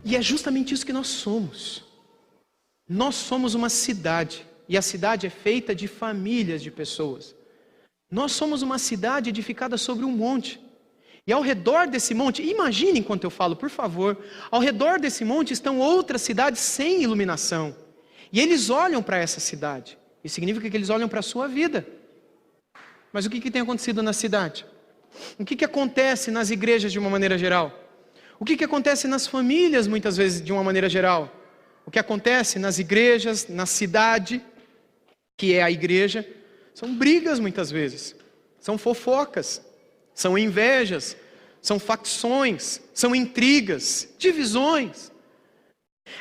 E é justamente isso que nós somos. Nós somos uma cidade, e a cidade é feita de famílias de pessoas. Nós somos uma cidade edificada sobre um monte. E ao redor desse monte, imagine enquanto eu falo, por favor, ao redor desse monte estão outras cidades sem iluminação. E eles olham para essa cidade. Isso significa que eles olham para a sua vida. Mas o que tem acontecido na cidade? O que acontece nas igrejas de uma maneira geral? O que acontece nas famílias muitas vezes de uma maneira geral? O que acontece nas igrejas, na cidade, que é a igreja, são brigas muitas vezes, são fofocas, são invejas, são facções, são intrigas, divisões.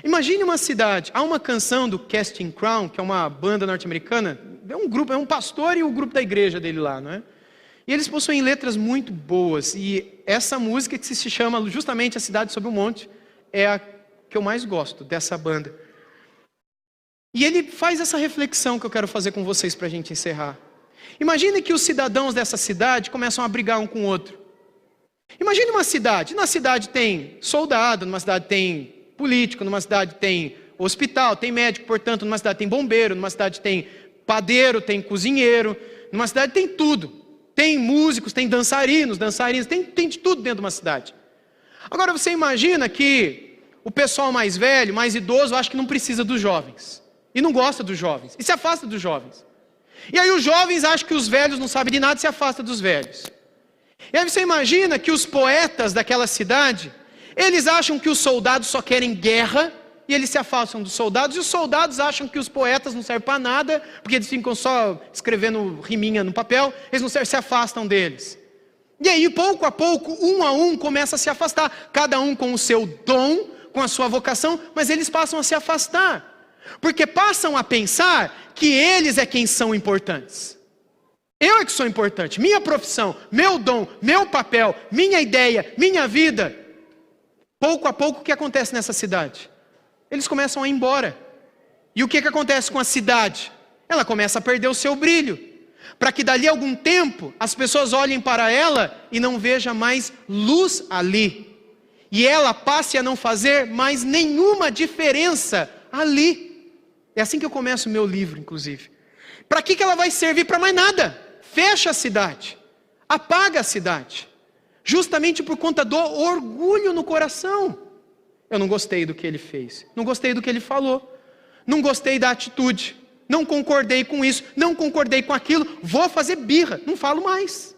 Imagine uma cidade, há uma canção do Casting Crown, que é uma banda norte-americana, é um grupo, é um pastor e o grupo da igreja dele lá, não é? E eles possuem letras muito boas, e essa música que se chama justamente A Cidade Sobre o Monte, é a que eu mais gosto dessa banda. E ele faz essa reflexão que eu quero fazer com vocês para a gente encerrar. Imagine que os cidadãos dessa cidade começam a brigar um com o outro. Imagine uma cidade, na cidade tem soldado, numa cidade tem político, numa cidade tem hospital, tem médico, portanto, numa cidade tem bombeiro, numa cidade tem padeiro, tem cozinheiro, numa cidade tem tudo. Tem músicos, tem dançarinos, tem de tudo dentro de uma cidade. Agora você imagina que o pessoal mais velho, mais idoso, acha que não precisa dos jovens. E não gosta dos jovens. E se afasta dos jovens. E aí os jovens acham que os velhos não sabem de nada e se afasta dos velhos. E aí você imagina que os poetas daquela cidade, eles acham que os soldados só querem guerra, e eles se afastam dos soldados, e os soldados acham que os poetas não servem para nada, porque eles ficam só escrevendo riminha no papel, eles não servem, se afastam deles. E aí, pouco a pouco, um a um começa a se afastar, cada um com o seu dom, com a sua vocação, mas eles passam a se afastar, porque passam a pensar que eles é quem são importantes. Eu é que sou importante, minha profissão, meu dom, meu papel, minha ideia, minha vida. Pouco a pouco, o que acontece nessa cidade? Eles começam a ir embora. E o que acontece com a cidade? Ela começa a perder o seu brilho, para que dali a algum tempo as pessoas olhem para ela e não vejam mais luz ali. E ela passe a não fazer mais nenhuma diferença ali. É assim que eu começo o meu livro, inclusive. Para que ela vai servir? Para mais nada. Fecha a cidade. Apaga a cidade. Justamente por conta do orgulho no coração. Eu não gostei do que ele fez. Não gostei do que ele falou. Não gostei da atitude. Não concordei com isso. Não concordei com aquilo. Vou fazer birra. Não falo mais.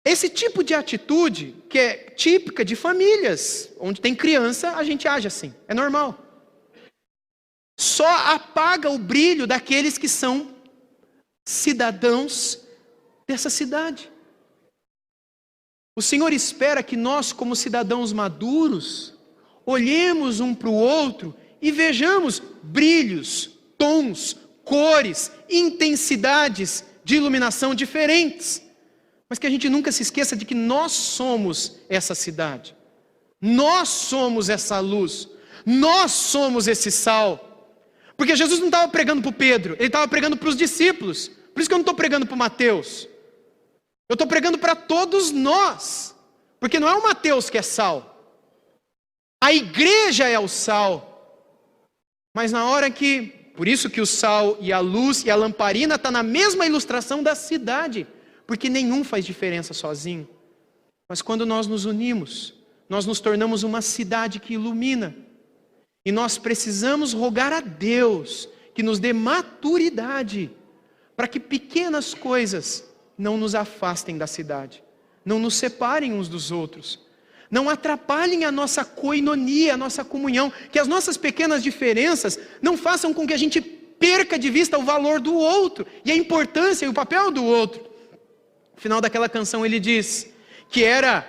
Esse tipo de atitude, que é típica de famílias, onde tem criança, a gente age assim, é normal. Só apaga o brilho daqueles que são cidadãos dessa cidade. O Senhor espera que nós, como cidadãos maduros, olhemos um para o outro e vejamos brilhos, tons, cores, intensidades de iluminação diferentes. Mas que a gente nunca se esqueça de que nós somos essa cidade. Nós somos essa luz. Nós somos esse sal. Porque Jesus não estava pregando para o Pedro, ele estava pregando para os discípulos. Por isso que eu não estou pregando para o Mateus. Eu estou pregando para todos nós. Porque não é o Mateus que é sal. A igreja é o sal. Mas na hora que... Por isso que o sal e a luz e a lamparina estão na mesma ilustração da cidade. Porque nenhum faz diferença sozinho. Mas quando nós nos unimos, nós nos tornamos uma cidade que ilumina. E nós precisamos rogar a Deus que nos dê maturidade para que pequenas coisas não nos afastem da cidade, não nos separem uns dos outros, não atrapalhem a nossa coinonia, a nossa comunhão, que as nossas pequenas diferenças não façam com que a gente perca de vista o valor do outro e a importância e o papel do outro. No final daquela canção ele diz que era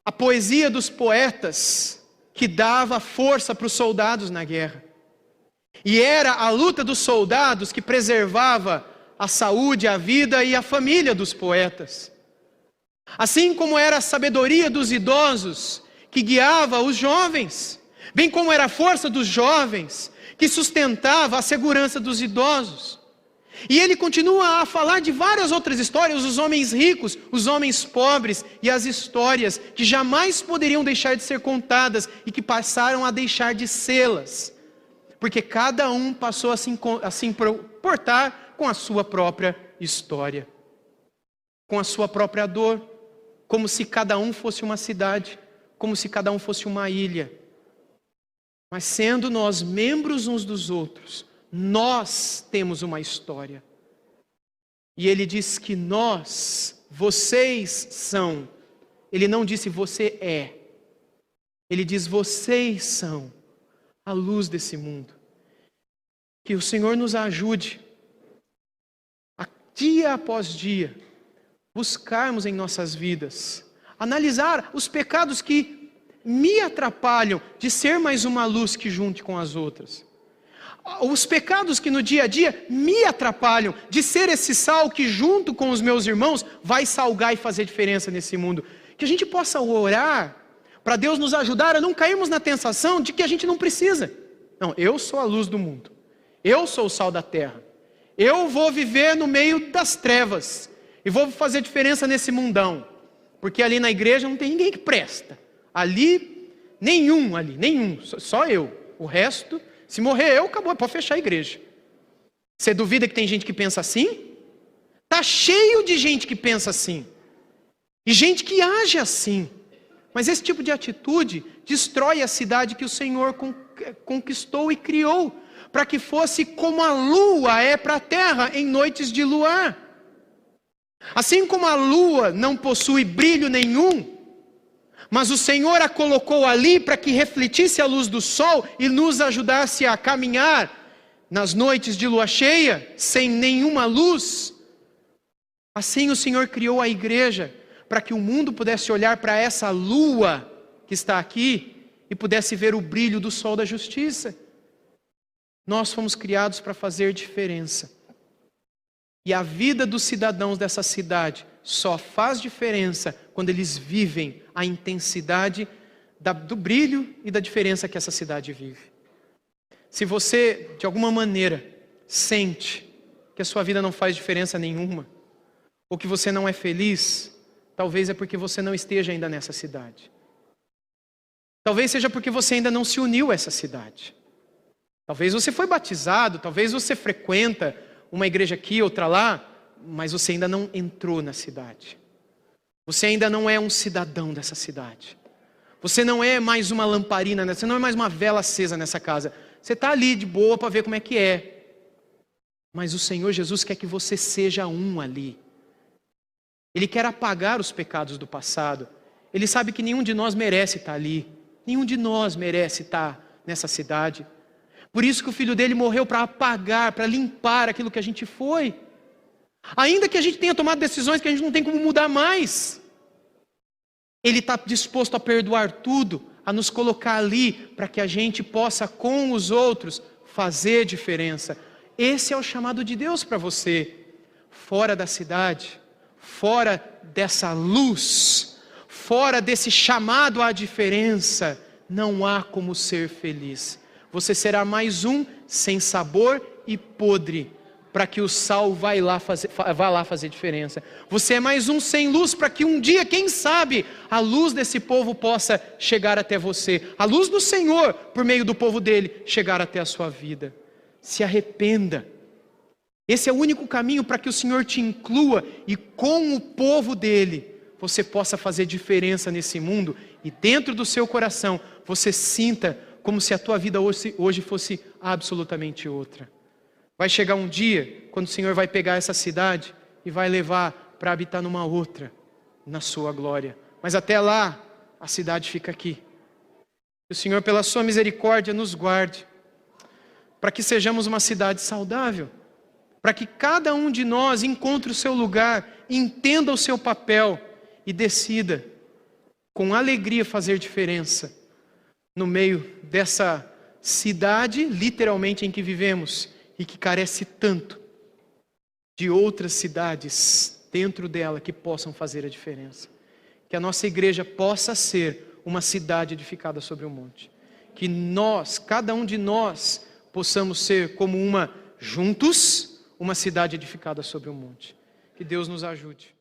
a poesia dos poetas que dava força para os soldados na guerra. E era a luta dos soldados que preservava a saúde, a vida e a família dos poetas. Assim como era a sabedoria dos idosos que guiava os jovens, bem como era a força dos jovens que sustentava a segurança dos idosos. E ele continua a falar de várias outras histórias, os homens ricos, os homens pobres e as histórias que jamais poderiam deixar de ser contadas e que passaram a deixar de sê-las, porque cada um passou a se importar com a sua própria história, com a sua própria dor, como se cada um fosse uma cidade, como se cada um fosse uma ilha. Mas sendo nós membros uns dos outros, nós temos uma história. E ele diz que vocês são. Ele não disse você é. Ele diz vocês são a luz desse mundo. Que o Senhor nos ajude, dia após dia, buscarmos em nossas vidas, analisar os pecados que me atrapalham de ser mais uma luz que junte com as outras. Os pecados que no dia a dia me atrapalham de ser esse sal que junto com os meus irmãos vai salgar e fazer diferença nesse mundo. Que a gente possa orar para Deus nos ajudar a não cairmos na tentação de que a gente não precisa. Não, eu sou a luz do mundo. Eu sou o sal da terra. Eu vou viver no meio das trevas e vou fazer diferença nesse mundão. Porque ali na igreja não tem ninguém que presta. Nenhum, só eu. O resto, se morrer eu, acabou, pode fechar a igreja. Você duvida que tem gente que pensa assim? Está cheio de gente que pensa assim. E gente que age assim. Mas esse tipo de atitude destrói a cidade que o Senhor conquistou e criou, para que fosse como a lua é para a terra em noites de luar. Assim como a lua não possui brilho nenhum, mas o Senhor a colocou ali para que refletisse a luz do sol e nos ajudasse a caminhar nas noites de lua cheia, sem nenhuma luz. Assim o Senhor criou a igreja, para que o mundo pudesse olhar para essa lua que está aqui e pudesse ver o brilho do sol da justiça. Nós fomos criados para fazer diferença. E a vida dos cidadãos dessa cidade só faz diferença quando eles vivem a intensidade do brilho e da diferença que essa cidade vive. Se você, de alguma maneira, sente que a sua vida não faz diferença nenhuma, ou que você não é feliz, talvez é porque você não esteja ainda nessa cidade. Talvez seja porque você ainda não se uniu a essa cidade. Talvez você foi batizado, talvez você frequenta uma igreja aqui, outra lá, mas você ainda não entrou na cidade. Você ainda não é um cidadão dessa cidade. Você não é mais uma lamparina, você não é mais uma vela acesa nessa casa. Você está ali de boa para ver como é que é. Mas o Senhor Jesus quer que você seja um ali. Ele quer apagar os pecados do passado. Ele sabe que nenhum de nós merece estar ali. Nenhum de nós merece estar nessa cidade. Por isso que o Filho dele morreu para apagar, para limpar aquilo que a gente foi. Ainda que a gente tenha tomado decisões que a gente não tem como mudar mais. Ele está disposto a perdoar tudo, a nos colocar ali, para que a gente possa com os outros fazer diferença. Esse é o chamado de Deus para você. Fora da cidade, fora dessa luz, fora desse chamado à diferença, não há como ser feliz. Você será mais um sem sabor e podre, para que o sal vá lá fazer diferença. Você é mais um sem luz, para que um dia, quem sabe, a luz desse povo possa chegar até você. A luz do Senhor, por meio do povo dele, chegar até a sua vida. Se arrependa. Esse é o único caminho para que o Senhor te inclua e com o povo dele, você possa fazer diferença nesse mundo e dentro do seu coração, você sinta como se a tua vida hoje fosse absolutamente outra. Vai chegar um dia, quando o Senhor vai pegar essa cidade e vai levar para habitar numa outra, na sua glória. Mas até lá, a cidade fica aqui. Que o Senhor, pela sua misericórdia, nos guarde, para que sejamos uma cidade saudável, para que cada um de nós encontre o seu lugar, entenda o seu papel e decida, com alegria, fazer diferença no meio dessa cidade, literalmente, em que vivemos e que carece tanto de outras cidades dentro dela que possam fazer a diferença. Que a nossa igreja possa ser uma cidade edificada sobre um monte. Que nós, cada um de nós, possamos ser como juntos, uma cidade edificada sobre um monte. Que Deus nos ajude.